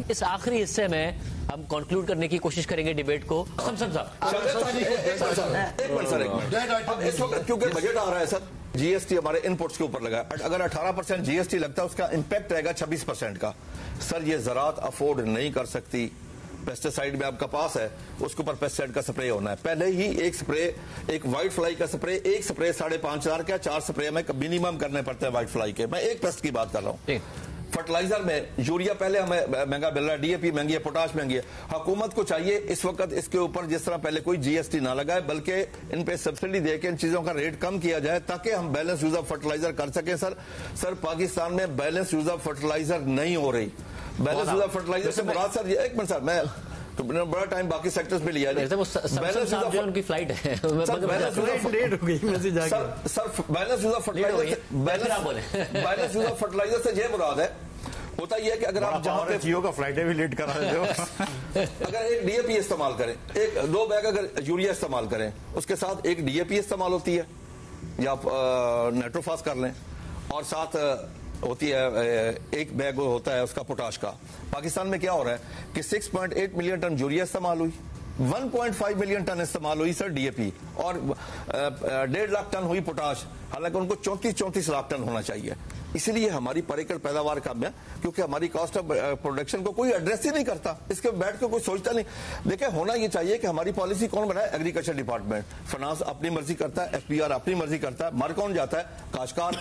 اس آخری حصے میں ہم کنکلوڈ کرنے کی کوشش کریں گے ڈیبیٹ کو. اس وقت کیونکہ بجٹ آ رہا ہے سر, جی ایس ٹی ہمارے ان پٹس کے اوپر لگا ہے, اگر 18% جی ایس ٹی لگتا ہے اس کا امپیکٹ رہے گا 26% کا. سر یہ زراعت افورڈ نہیں کر سکتی. پیسٹیسائڈ میں آپ کا پاس ہے, اس کے اوپر پیسٹیسائڈ کا سپرے ہونا ہے. پہلے ہی ایک سپرے, ایک وائٹ فلائی کا سپرے, ایک سپرے 5,500 کا, 4 سپرے ہمیں منیمم کرنے پڑتے ہیں وائٹ فلائی کے. میں ایک پیسٹ کی بات کر رہا ہوں. فرٹیلائزر میں یوریا پہلے ہمیں مہنگا مل رہا ہے, ڈی اے پی مہنگی ہے, پوٹاش مہنگی ہے. حکومت کو چاہیے اس وقت اس کے اوپر جس طرح پہلے کوئی جی ایس ٹی نہ لگائے, بلکہ ان پہ سبسڈی دے کے ان چیزوں کا ریٹ کم کیا جائے تاکہ ہم بیلنس یوز آف فرٹیلائزر کر سکیں. سر پاکستان میں بیلنس یوز آف فرٹیلائزر نہیں ہو رہی. بیلنس یوز آف فرٹیلائزر سے مراد سر, ایک منٹ سر, میں تو بڑا ٹائم باقی سیکٹرز میں لیا ہے. ان کی فلائٹ ہے, بیلنس یوز آف فرٹیلائزر سے یہ مراد ہے, ہوتا یہ ہے کہ اگر آپ جہاں پہ جیو کا فلائٹیں بھی لیٹ کرا رہے ہو, اگر ایک ڈی اے پی استعمال کریں, ایک 2 بیگ اگر یوریا استعمال کریں, اس کے ساتھ ایک ڈی اے پی استعمال ہوتی ہے یا آپ نیٹروفاس کر لیں, اور ساتھ ہوتی ہے ایک بیگ ہوتا ہے اس کا پوٹاش کا. پاکستان میں کیا ہو رہا ہے کہ 6.8 ملین ٹن یوریا استعمال ہوئی, 1.5 ملین ٹن استعمال ہوئی سر ڈی اے پی, اور 1.5 لاکھ ٹن ہوئی پوٹاش, حالانکہ ان کو 34 لاکھ ٹن ہونا چاہیے. اسی لیے ہماری پر ایکڑ پیداوار کم ہے, کیونکہ ہماری کاسٹ آف پروڈکشن کو کوئی ایڈریس ہی نہیں کرتا, اس کے بیٹھ کے کوئی سوچتا نہیں. دیکھیں ہونا یہ چاہیے کہ ہماری پالیسی کون بنائے, ایگریکلچر ڈپارٹمنٹ. فنانس اپنی مرضی کرتا ہے, ایف پی آر اپنی مرضی کرتا ہے, مر کون جاتا ہے, کاشتکار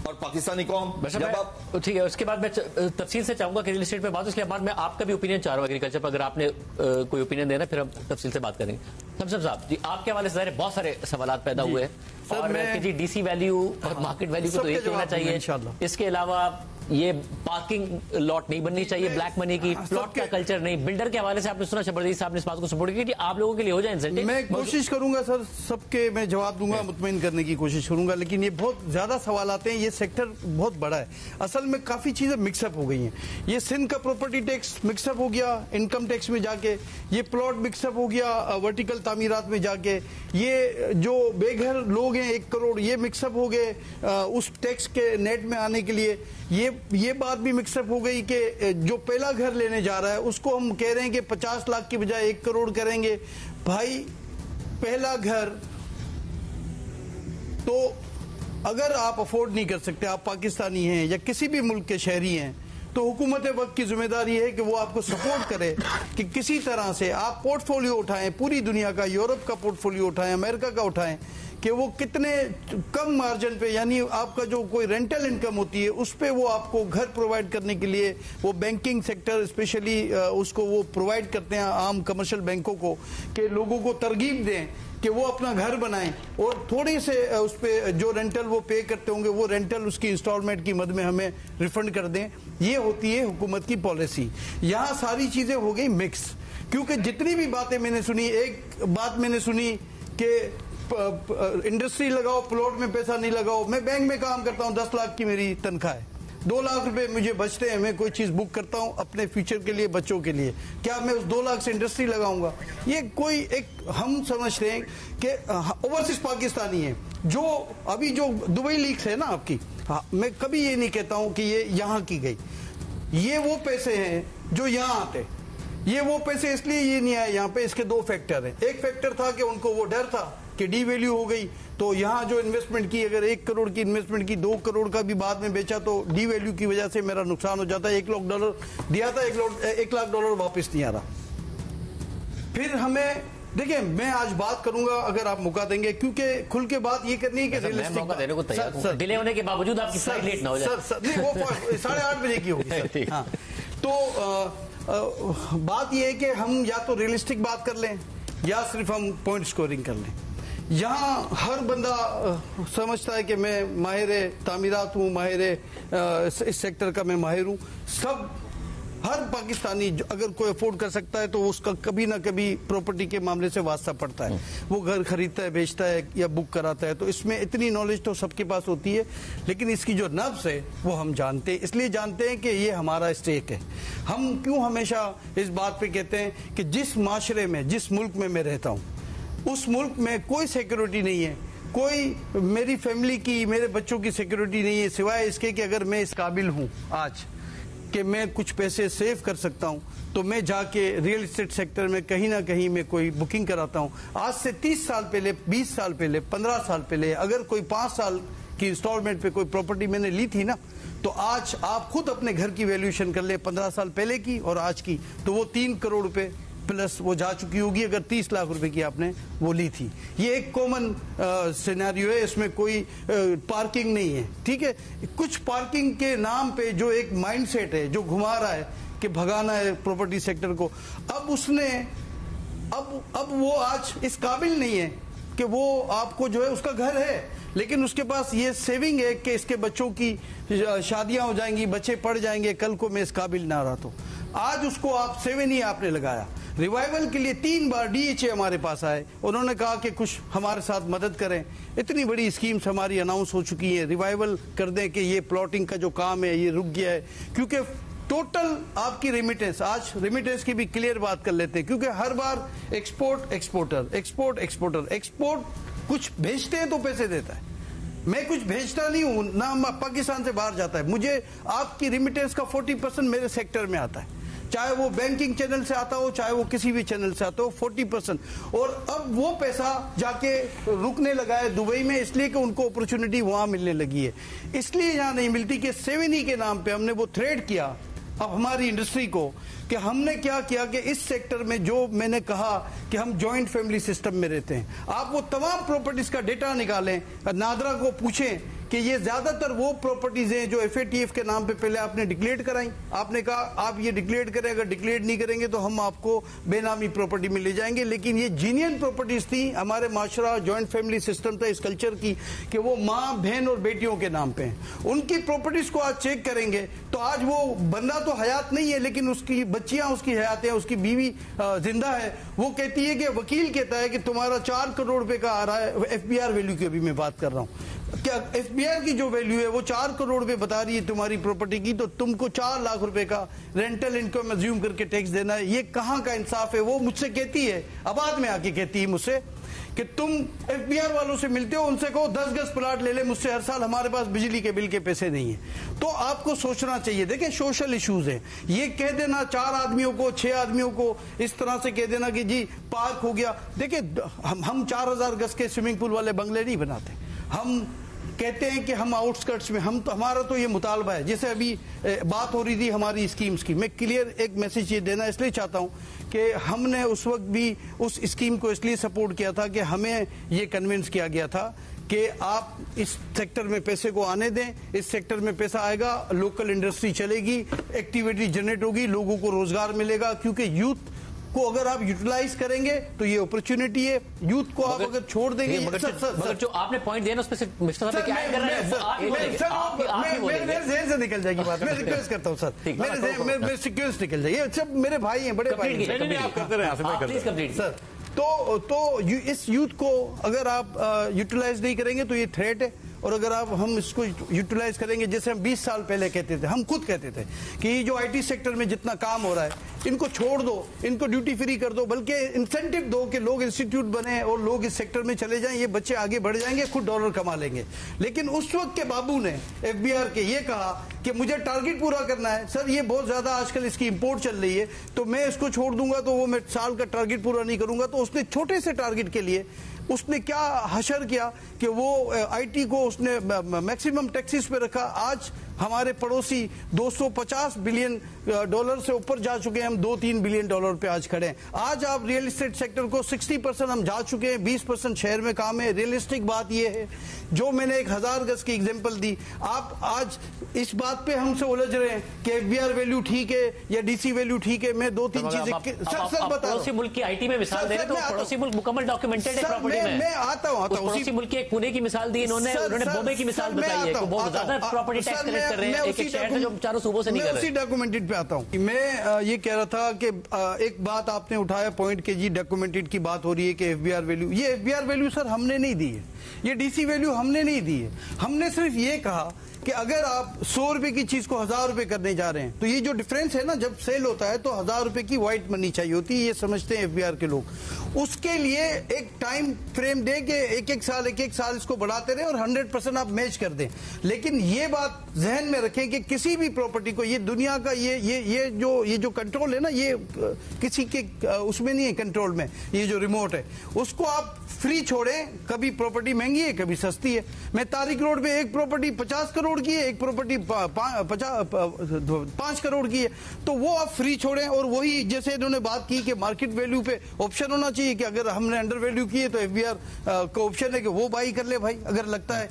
اور پاکستانی قوم. جب آپ ٹھیک ہے, اس کے بعد میں تفصیل سے چاہوں گا کہ ریل اسٹیٹ پہ بات, اس کے بعد میں آپ کا بھی اوپینین چاہ رہا ہوں ایگریکلچر پر, اگر آپ نے کوئی اوپینین دینا پھر ہم تفصیل سے بات کریں گے. سمسم صاحب جی, آپ کے حوالے سے بہت سارے سوالات پیدا ہوئے ہیں, اور جی ڈی سی ویلیو اور مارکیٹ ویلیو کو تو ایک ہونا چاہیے. اس کے علاوہ یہ پارکنگ لاٹ نہیں بننی چاہیے بلیک منی کی, پلاٹ کا کلچر نہیں. بلڈر کے حوالے سے آپ نے سنا شبردی صاحب نے اس بات کو سپورٹ کیا کہ آپ لوگوں کے لیے ہو جائے انسینٹیو. میں کوشش کروں گا سر, سب کے میں جواب دوں گا, مطمئن کرنے کی کوشش کروں گا, لیکن یہ بہت زیادہ سوال آتے ہیں. یہ سیکٹر بہت بڑا ہے, اصل میں کافی چیزیں مکس اپ ہو گئی ہیں. یہ سندھ کا پراپرٹی ٹیکس مکس اپ ہو گیا انکم ٹیکس میں جا کے, یہ پلاٹ مکس اپ ہو گیا ورٹیکل تعمیرات میں جا کے, یہ جو بے گھر لوگ ہیں 1 کروڑ یہ مکس اپ ہو گئے اس ٹیکس کے نیٹ میں آنے کے لیے. یہ بات بھی مکس اپ ہو گئی کہ جو پہلا گھر لینے جا رہا ہے اس کو ہم کہہ رہے ہیں کہ 50 لاکھ کی بجائے 1 کروڑ کریں گے. بھائی پہلا گھر تو اگر آپ افورڈ نہیں کر سکتے, آپ پاکستانی ہیں یا کسی بھی ملک کے شہری ہیں, تو حکومت وقت کی ذمہ داری ہے کہ وہ آپ کو سپورٹ کرے کہ کسی طرح سے آپ پورٹ فولیو اٹھائیں, پوری دنیا کا, یورپ کا پورٹ فولیو اٹھائیں, امریکہ کا اٹھائیں, کہ وہ کتنے کم مارجن پہ, یعنی آپ کا جو کوئی رینٹل انکم ہوتی ہے اس پہ وہ آپ کو گھر پرووائڈ کرنے کے لیے, وہ بینکنگ سیکٹر اسپیشلی اس کو وہ پرووائڈ کرتے ہیں عام کمرشل بینکوں کو, کہ لوگوں کو ترغیب دیں کہ وہ اپنا گھر بنائیں, اور تھوڑی سے اس پہ جو رینٹل وہ پے کرتے ہوں گے وہ رینٹل اس کی انسٹالمنٹ کی مد میں ہمیں ریفنڈ کر دیں. یہ ہوتی ہے حکومت کی پالیسی. یہاں ساری چیزیں ہو گئی مکس, کیونکہ جتنی بھی باتیں میں نے سنی, ایک بات میں نے سنی کہ انڈسٹری لگاؤ, پلاٹ میں پیسہ نہیں لگاؤ. میں بینک میں کام کرتا ہوں, 10 لاکھ کی میری تنخواہ ہے, 2 لاکھ روپے مجھے بچتے ہیں, میں کوئی چیز بک کرتا ہوں اپنے فیوچر کے لیے, بچوں کے لیے, کیا میں اس 2 لاکھ سے انڈسٹری لگاؤں گا؟ یہ کوئی ایک ہم سمجھتے ہیں کہ اوورسیز پاکستانی ہیں, جو ابھی جو دبئی لیکس ہے نا آپ کی, میں کبھی یہ نہیں کہتا ہوں کہ یہ یہاں کی گئی, یہ وہ پیسے ہیں جو یہاں آتے. یہ وہ پیسے اس لیے یہ نہیں آئے یہاں پہ, اس کے 2 فیکٹر ہیں. ایک فیکٹر تھا کہ ان کو وہ ڈر تھا کہ ڈی ویلیو ہو گئی, تو یہاں جو انویسٹمنٹ کی, اگر 1 کروڑ کی انویسٹمنٹ کی 2 کروڑ کا بھی بعد میں بیچا تو ڈی ویلیو کی وجہ سے میرا نقصان ہو جاتا ہے. $1 لاکھ دیا تھا, $1 لاکھ واپس نہیں آ رہا. پھر ہمیں دیکھیں, میں آج بات کروں گا اگر آپ موقع دیں گے, کیونکہ کھل کے بات یہ کرنی ہے کہ ریئلسٹک ڈیلے ہونے کے باوجود آپ کی فلائٹ لیٹ نہ ہو جائے. نہیں, وہ 8:30 بجے کی ہوگی. ہاں, تو بات یہ ہے کہ ہم یا تو ریئلسٹک بات کر لیں یا صرف ہم پوائنٹ سکورنگ کر لیں. یہاں ہر بندہ سمجھتا ہے کہ میں ماہر تعمیرات ہوں, ماہر اس سیکٹر کا میں ماہر ہوں. ہر پاکستانی اگر کوئی افورڈ کر سکتا ہے تو اس کا کبھی نہ کبھی پراپرٹی کے معاملے سے واسطہ پڑتا ہے, وہ گھر خریدتا ہے, بیچتا ہے یا بک کراتا ہے, تو اس میں اتنی نالج تو سب کے پاس ہوتی ہے, لیکن اس کی جو نبض ہے وہ ہم جانتے ہیں. اس لیے جانتے ہیں کہ یہ ہمارا اسٹیک ہے. ہم کیوں ہمیشہ اس بات پہ کہتے ہیں کہ جس معاشرے میں, جس ملک میں رہتا ہوں, اس ملک میں کوئی سیکیورٹی نہیں ہے, کوئی میری فیملی کی, میرے بچوں کی سیکیورٹی نہیں ہے, سوائے اس کے کہ اگر میں اس قابل ہوں آج کہ میں کچھ پیسے سیو کر سکتا ہوں تو میں جا کے ریئل اسٹیٹ سیکٹر میں کہیں نہ کہیں میں کوئی بکنگ کراتا ہوں. آج سے 30 سال پہلے، 20 سال پہلے، 15 سال پہلے اگر کوئی 5 سال کی انسٹالمنٹ پہ کوئی پراپرٹی میں نے لی تھی نا، تو آج آپ خود اپنے گھر کی ویلیوشن کر لیں 15 سال پہلے کی اور آج کی، تو وہ 3 کروڑ روپے پلس وہ جا چکی ہوگی اگر 30 لاکھ روپے کی آپ نے وہ لی تھی. یہ ایک کامن سینیریو ہے، اس میں کوئی پارکنگ نہیں ہے. ٹھیک ہے، کچھ پارکنگ کے نام پہ جو ایک مائنڈ سیٹ ہے جو گھما رہا ہے کہ بھگانا ہے پراپرٹی سیکٹر کو، اب اس نے اب وہ آج اس قابل نہیں ہے کہ وہ آپ کو جو ہے اس کا گھر ہے، لیکن اس کے پاس یہ سیونگ ہے کہ اس کے بچوں کی شادیاں ہو جائیں گی، بچے پڑھ جائیں گے، کل کو میں اس قابل نہ رہا. تو آج اس کو آپ 7 ہی آپ نے لگایا. ریوائیول کے لیے 3 بار DHA ہمارے پاس آئے، انہوں نے کہا کہ کچھ ہمارے ساتھ مدد کریں. اتنی بڑی اسکیمز ہماری اناؤنس ہو چکی ہیں، ریوائیول کر دیں کہ یہ پلاٹنگ کا جو کام ہے یہ رک گیا ہے. کیونکہ ٹوٹل آپ کی ریمیٹنس، آج ریمیٹنس کی بھی کلیئر بات کر لیتے ہیں، کیونکہ ہر بار ایکسپورٹ کچھ بھیجتے ہیں تو پیسے دیتا ہے. میں کچھ بھیجتا نہیں ہوں، نہ پاکستان سے باہر جاتا ہے. مجھے آپ کی ریمیٹنس کا 40% میرے سیکٹر میں آتا ہے، چاہے وہ بینکنگ چینل سے آتا ہو، چاہے وہ کسی بھی چینل سے آتا ہو، 40%. اور اب وہ پیسہ جا کے رکنے لگا ہے دبئی میں، اس لیے کہ ان کو اپرچونٹی وہاں ملنے لگی ہے. اس لیے یہاں نہیں ملتی کہ 7E کے نام پہ ہم نے وہ تھریڈ کیا اب ہماری انڈسٹری کو، کہ ہم نے کیا کیا کہ اس سیکٹر میں جو میں نے کہا کہ ہم جوائنٹ فیملی سسٹم میں رہتے ہیں. آپ وہ تمام پراپرٹیز کا ڈیٹا نکالیں، نادرا کو پوچھیں کہ یہ زیادہ تر وہ پراپرٹیز ہیں جو FATF کے نام پہ پہلے آپ نے ڈکلیئر کرائیں. آپ نے کہا آپ یہ ڈکلیئر کریں، اگر ڈکلیئر نہیں کریں گے تو ہم آپ کو بے نامی پراپرٹی میں لے جائیں گے. لیکن یہ جینین پراپرٹیز تھیں. ہمارے معاشرہ جوائنٹ فیملی سسٹم تھا اس کلچر کی کہ وہ ماں، بہن اور بیٹیوں کے نام پہ ہیں. ان کی پراپرٹیز کو آج چیک کریں گے تو آج وہ بندہ تو حیات نہیں ہے، لیکن اس کی بچیاں اس کی حیات ہیں، اس کی بیوی زندہ ہے. وہ کہتی ہے کہ وکیل کہتا ہے کہ تمہارا 4 کروڑ روپے کا آ رہا ہے. FBR ویلیو کی ابھی میں بات کر رہا ہوں. کیا FBR کی جو ویلیو ہے وہ 4 کروڑ روپے بتا رہی ہے تمہاری پراپرٹی کی، تو تم کو 4 لاکھ روپے کا رینٹل انکم ازیوم کر کے ٹیکس دینا ہے. یہ کہاں کا انصاف ہے؟ وہ مجھ سے کہتی ہے، آباد میں آ کے کہتی ہے مجھ سے کہ تم FBR والوں سے ملتے ہو، ان سے کہو 10 گز پلاٹ لے لے مجھ سے ہر سال، ہمارے پاس بجلی کے بل کے پیسے نہیں ہیں. تو آپ کو سوچنا چاہیے. دیکھیں سوشل ایشوز ہیں. یہ کہہ دینا 4 آدمیوں کو، 6 آدمیوں کو اس طرح سے کہہ دینا کہ جی پارک ہو گیا. دیکھیں ہم 4000 گز کے سوئمنگ پول والے بنگلے نہیں بناتے. ہم کہتے ہیں کہ ہم آؤٹسکرٹس میں، ہمارا تو یہ مطالبہ ہے. جیسے ابھی بات ہو رہی تھی ہماری اسکیمز کی، میں کلیئر ایک میسج یہ دینا اس لیے چاہتا ہوں کہ ہم نے اس وقت بھی اس اسکیم کو اس لیے سپورٹ کیا تھا کہ ہمیں یہ کنونس کیا گیا تھا کہ آپ اس سیکٹر میں پیسے کو آنے دیں. اس سیکٹر میں پیسہ آئے گا، لوکل انڈسٹری چلے گی، ایکٹیویٹی جنریٹ ہوگی، لوگوں کو روزگار ملے گا. کیونکہ یوتھ کو اگر آپ یوٹیلائز کریں گے تو یہ اپرچونٹی ہے. یوتھ کو آپ اگر چھوڑ دیں گے، مگر جو آپ نے پوائنٹ دیا نا اس پہ سے مسٹر صاحب کیا ایڈ کر رہے ہیں، میرے ذہن سے نکل جائے گی بات. میں ریکویسٹ کرتا ہوں سر، میرے سیکوینس نکل جائے. یہ سب میرے بھائی ہیں، بڑے بھائی ہیں سر. تو اس یوتھ کو اگر آپ یوٹیلائز نہیں کریں گے تو یہ تھریٹ ہے. اور اگر آپ ہم اس کو یوٹیلائز کریں گے، جیسے ہم 20 سال پہلے کہتے تھے، ہم خود کہتے تھے کہ یہ جو IT سیکٹر میں جتنا کام ہو رہا ہے ان کو چھوڑ دو، ان کو ڈیوٹی فری کر دو، بلکہ انسینٹیو دو کہ لوگ انسٹیٹیوٹ بنے اور لوگ اس سیکٹر میں چلے جائیں، یہ بچے آگے بڑھ جائیں گے، خود ڈالر کما لیں گے. لیکن اس وقت کے بابو نے FBR کے یہ کہا کہ مجھے ٹارگٹ پورا کرنا ہے. سر یہ بہت زیادہ آج کل اس کی امپورٹ چل رہی ہے، تو میں اس کو چھوڑ دوں گا تو وہ میں سال کا ٹارگٹ پورا نہیں کروں گا. تو اس نے چھوٹے سے ٹارگٹ کے لیے اس نے کیا حشر کیا کہ وہ IT کو اس نے میکسیمم ٹیکسز پہ رکھا. آج ہمارے پڑوسی $250 بلین سے اوپر جا چکے ہیں، ہم $2-3 بلین پہ آج کھڑے ہیں. آج آپ ریئل اسٹیٹ سیکٹر کو 60% ہم جا چکے ہیں، 20% شہر میں کام ہے. ریئلسٹک بات یہ ہے جو میں نے 1000 گز کی ایگزامپل دی، آپ آج اس بات پہ ہم سے الجھ رہے ہیں کہ FBR ویلیو ٹھیک ہے یا DC ویلیو ٹھیک ہے. میں 2-3 چیزیں سر بتا پڑوسی ملک کی IT میں مثال دے رہے ہیں، تو پڑوسی ملک مکمل ڈاکیومنٹڈ ہے پراپرٹی میں. میں آتا ہوں پڑوسی ملک کی ایک پونے کی مثال دی انہوں نے بومبے کی مثال بتائی ہے، بہت زیادہ پراپرٹی ٹیکس کلیکٹ کر رہے ہیں ایک شہر سے جو چاروں صوبوں سے نہیں کر رہے. میں اسی ڈاکومنٹڈ پہ آتا ہوں. میں یہ کہہ رہا تھا کہ ایک بات آپ نے اٹھایا پوائنٹ کہ جی ڈاکومنٹڈ کی بات ہو رہی ہے کہ FBR ویلیو. یہ FBR ویلیو سر ہم نے نہیں دی ہے، یہ DC ویلیو ہم نے نہیں دی ہے. ہم نے صرف یہ کہا کہ اگر آپ 100 روپے کی چیز کو 1000 روپے کرنے جا رہے ہیں تو یہ جو ڈفرینس ہے نا، جب سیل ہوتا ہے تو 1000 روپے کی وائٹ منی چاہیے ہوتی ہے، یہ سمجھتے ہیں FBR کے لوگ. اس کے لیے ایک ٹائم فریم دے کہ ایک ایک سال اس کو بڑھاتے رہے اور 100% آپ میچ کر دیں. لیکن یہ بات ذہن میں رکھیں کہ کسی بھی پراپرٹی کو یہ دنیا کا یہ جو کنٹرول ہے نا یہ کسی کے اس میں نہیں ہے کنٹرول میں یہ جو ریموٹ ہے اس کو آپ فری چھوڑیں کبھی پراپرٹی مہنگی ہے کبھی سستی ہے میں طارق روڈ پہ ایک پراپرٹی 50 کروڑ کی ہے ایک پراپرٹی 5 کروڑ کی ہے تو وہ آپ فری چھوڑیں اور وہی جیسے انہوں نے بات کی کہ مارکیٹ ویلیو پہ آپشن ہونا چاہیے کہ اگر ہم نے انڈر ویلیو کی ہے تو ایف بی آر کا آپشن ہے کہ وہ بائی کر لے بھائی اگر لگتا ہے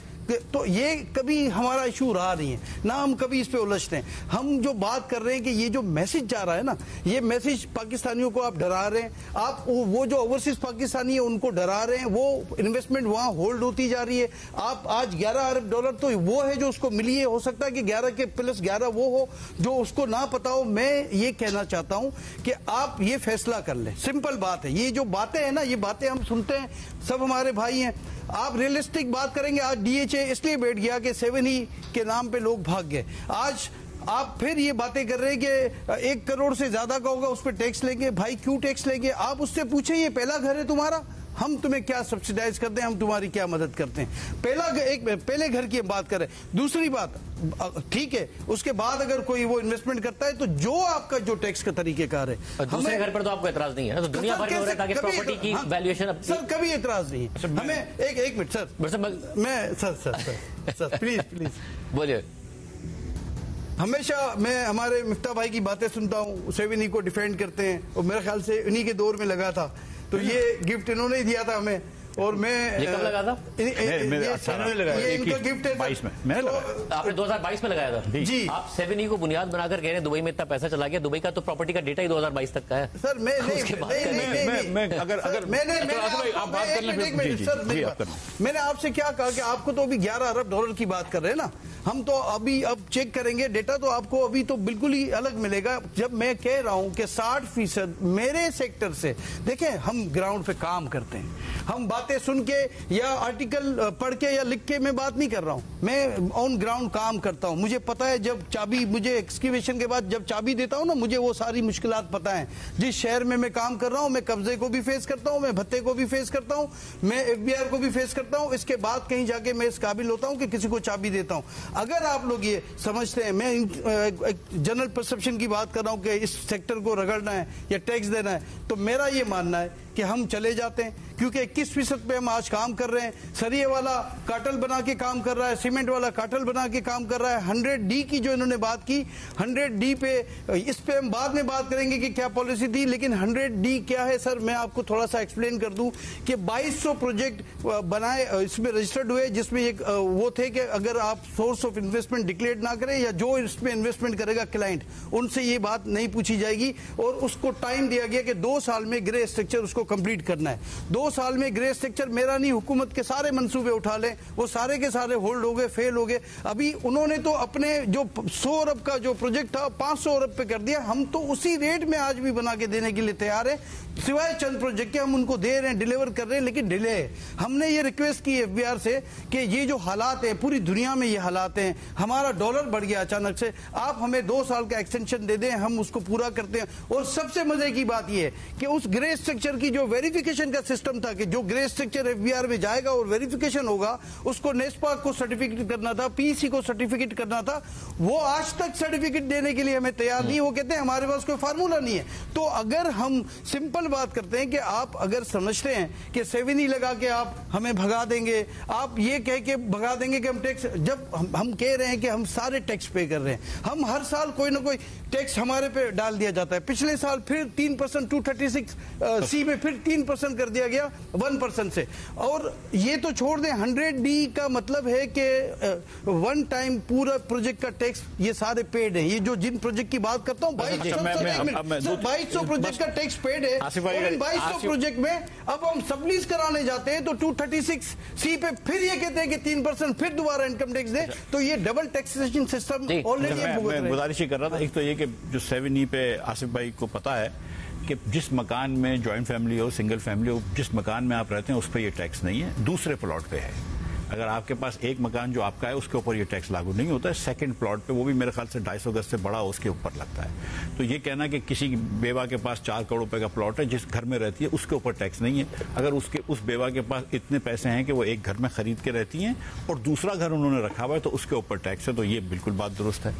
تو یہ کبھی ہمارا ایشو رہا نہیں ہے نہ ہم کبھی اس پہ الجھتے ہیں ہم جو بات کر رہے ہیں کہ یہ جو میسج جا رہا ہے نا یہ میسج پاکستانیوں کو آپ ڈرا رہے ہیں آپ وہ جو اوورسیز پاکستانی ہیں ان کو ڈرا رہے ہیں وہ انویسٹمنٹ وہاں ہولڈ ہوتی جا رہی ہے آپ آج $11 ارب تو وہ ہے جو اس کو ملی ہے ہو سکتا ہے کہ 11 کے پلس 11 وہ ہو جو اس کو نہ پتا ہو میں یہ کہنا چاہتا ہوں کہ آپ یہ فیصلہ کر لیں سمپل بات ہے یہ جو باتیں ہیں نا یہ باتیں ہم سنتے ہیں سب ہمارے بھائی ہیں آپ ریئلسٹک بات کریں گے آج ڈی ایچ اے اس لیے بیٹھ گیا کہ 7E کے نام پہ لوگ بھاگ گئے آج آپ پھر یہ باتیں کر رہے ہیں کہ 1 کروڑ سے زیادہ کا ہوگا اس پہ ٹیکس لیں گے بھائی کیوں ٹیکس لیں گے آپ اس سے پوچھیں یہ پہلا گھر ہے تمہارا ہم تمہیں کیا سبسیڈائز کرتے ہیں ہم تمہاری کیا مدد کرتے ہیں پہلے گھر کی ہم بات کریں دوسری بات ٹھیک ہے اس کے بعد اگر کوئی وہ انویسٹمنٹ کرتا ہے تو جو آپ کا جو ٹیکس کا طریقہ کار ہے دوسرے گھر پر تو آپ کو اعتراض نہیں ہے تو دنیا بھر میں ہو رہا ہے تاکہ پراپرٹی کی ویلیویشن سر کبھی اعتراض نہیں ہے ہمیں ایک منٹ سر میں سر پلیز بولیے ہمیشہ میں ہمارے مفتاح بھائی کی باتیں سنتا ہوں 7E کو ڈیفینڈ کرتے ہیں اور میرے خیال سے انہی کے دور میں لگا تھا تو یہ گفٹ انہوں نے دیا تھا ہمیں اور میں کب لگا تھا یہ ان کا گفٹ ہے 22 میں آپ نے 2022 میں لگایا تھا جی آپ 7E کو بنیاد بنا کر کہہ رہے ہیں دبئی میں اتنا پیسہ چلا گیا دبئی کا تو پراپرٹی کا ڈیٹا ہی 2022 تک کا ہے سر میں نے آپ سے کیا کہا کہ آپ کو تو ابھی $11 ارب کی بات کر رہے ہیں نا ہم تو ابھی اب چیک کریں گے ڈیٹا تو آپ کو ابھی تو بالکل ہی الگ ملے گا جب میں کہہ رہا ہوں کہ 60% میرے سیکٹر سے دیکھیں ہم گراؤنڈ پہ کام کرتے ہیں ہم باتیں سن کے یا آرٹیکل پڑھ کے یا لکھ کے میں بات نہیں کر رہا ہوں میں آن گراؤنڈ کام کرتا ہوں مجھے پتا ہے جب چابی مجھے ایکسکیویشن کے بعد جب چابی دیتا ہوں نا مجھے وہ ساری مشکلات پتا ہیں جس شہر میں کام کر رہا ہوں میں قبضے کو بھی فیس کرتا ہوں میں بھتے کو بھی فیس کرتا ہوں میں ایف بی آر کو بھی فیس کرتا ہوں اس کے بعد کہیں جا کے میں اس قابل ہوتا ہوں کہ کسی کو چابی دیتا ہوں اگر آپ لوگ یہ سمجھتے ہیں میں جنرل پرسپشن کی بات کر رہا ہوں کہ اس سیکٹر کو رگڑنا ہے یا ٹیکس دینا ہے تو میرا یہ ماننا ہے کہ ہم چلے جاتے ہیں کیونکہ 21% پہ ہم آج کام کر رہے ہیں سریے والا کاٹل بنا کے کام کر رہا ہے سیمنٹ والا کاٹل بنا کے کام کر رہا ہے 100D کی جو انہوں نے بات کی 100D پہ اس پہ ہم بعد میں بات کریں گے کہ کیا پالیسی تھی لیکن 100D کیا ہے سر میں آپ کو تھوڑا سا ایکسپلین کر دوں کہ 2200 پروجیکٹ بنائے اس میں رجسٹرڈ ہوئے جس میں ایک وہ تھے کہ اگر آپ سورس آف انویسٹمنٹ ڈکلیئر نہ کریں یا جو اس میں انویسٹمنٹ کرے گا کلائنٹ ان سے یہ بات نہیں پوچھی جائے گی اور اس کو ٹائم دیا گیا کہ 2 سال میں گرے اسٹرکچر اس کو کمپلیٹ کرنا ہے 2 سال میں گرے اسٹرکچر میرا نہیں حکومت کے سارے منصوبے اٹھا لیں وہ سارے کے سارے ہولڈ ہو گئے فیل ہو گئے ابھی انہوں نے تو اپنے جو 100 ارب کا جو پروجیکٹ تھا 500 ارب پہ کر دیا ہم تو اسی ریٹ میں آج بھی بنا کے دینے کے لیے تیار ہیں سوائے چند پروجیکٹ کے ہم ان کو دے رہے ہیں ڈیلیور کر رہے ہیں لیکن ڈیلے ہے ہم نے یہ ریکویسٹ کی ایف بی آر سے کہ یہ جو حالات ہیں پوری دنیا میں یہ حالات ہیں ہمارا ڈالر بڑھ گیا اچانک سے آپ ہمیں 2 سال کا ایکسٹینشن دے دیں ہم اس کو پورا کرتے ہیں اور سب سے مزے کی بات یہ ہے کہ اس گرے اسٹرکچر کی جو ویریفیکیشن کا سسٹم تھا کہ جو گرے اسٹرکچر ایف بی آر میں جائے گا اور ویریفیکیشن ہوگا اس کو نیسپا کو سرٹیفکیٹ کرنا تھا پی سی کو سرٹیفکیٹ کرنا تھا وہ آج تک سرٹیفکیٹ دینے کے لیے ہمیں تیار نہیں وہ کہتے ہیں ہمارے پاس کوئی فارمولا نہیں ہے تو اگر ہم سمپل بات کرتے ہیں کہ آپ اگر سمجھتے ہیں کہ 7E لگا کے آپ ہمیں بھگا دیں گے آپ یہ کہہ کے بھگا دیں گے کہ ہم ٹیکس جب ہم کہہ رہے ہیں کہ ہم سارے ٹیکس پے کر رہے ہیں ہم ہر سال کوئی نہ کوئی ٹیکس ہمارے پہ ڈال دیا جاتا ہے پچھلے سال پھر 3% 236C میں پھر 3% کر دیا گیا 1% سے اور یہ تو چھوڑ دیں 100D کا مطلب ہے کہ ون ٹائم پورا پروجیکٹ کا ٹیکس یہ سارے پیڈ ہیں یہ جو جن پروجیکٹ کی بات کرتا ہوں 2200 پروجیکٹ کا ٹیکس پیڈ ہے اور 2200 پروجیکٹ میں اب ہم سبلیز کرانے جاتے ہیں تو 236C پہ پھر یہ کہتے ہیں کہ 3% پھر دوبارہ انکم ٹیکس دیں تو یہ ڈبل ٹیکسیشن سسٹم آلریڈی میں گزارش ہی کر رہا تھا ایک تو یہ کہ جو 7E پہ آصف بھائی کو پتا ہے کہ جس مکان میں جوائنٹ فیملی ہو سنگل فیملی ہو جس مکان میں آپ رہتے ہیں اس پہ یہ ٹیکس نہیں ہے دوسرے پلاٹ پہ ہے اگر آپ کے پاس ایک مکان جو آپ کا ہے اس کے اوپر یہ ٹیکس لاگو نہیں ہوتا ہے، سیکنڈ پلاٹ پہ وہ بھی میرے خیال سے 250 گز سے بڑا اس کے اوپر لگتا ہے. تو یہ کہنا کہ کسی بیوہ کے پاس 4 کروڑ روپے کا پلاٹ ہے جس گھر میں رہتی ہے اس کے اوپر ٹیکس نہیں ہے. اگر اس بیوہ کے پاس اتنے پیسے ہیں کہ وہ ایک گھر میں خرید کے رہتی ہیں اور دوسرا گھر انہوں نے رکھا ہوا ہے تو اس کے اوپر ٹیکس ہے. تو یہ بالکل بات درست ہے.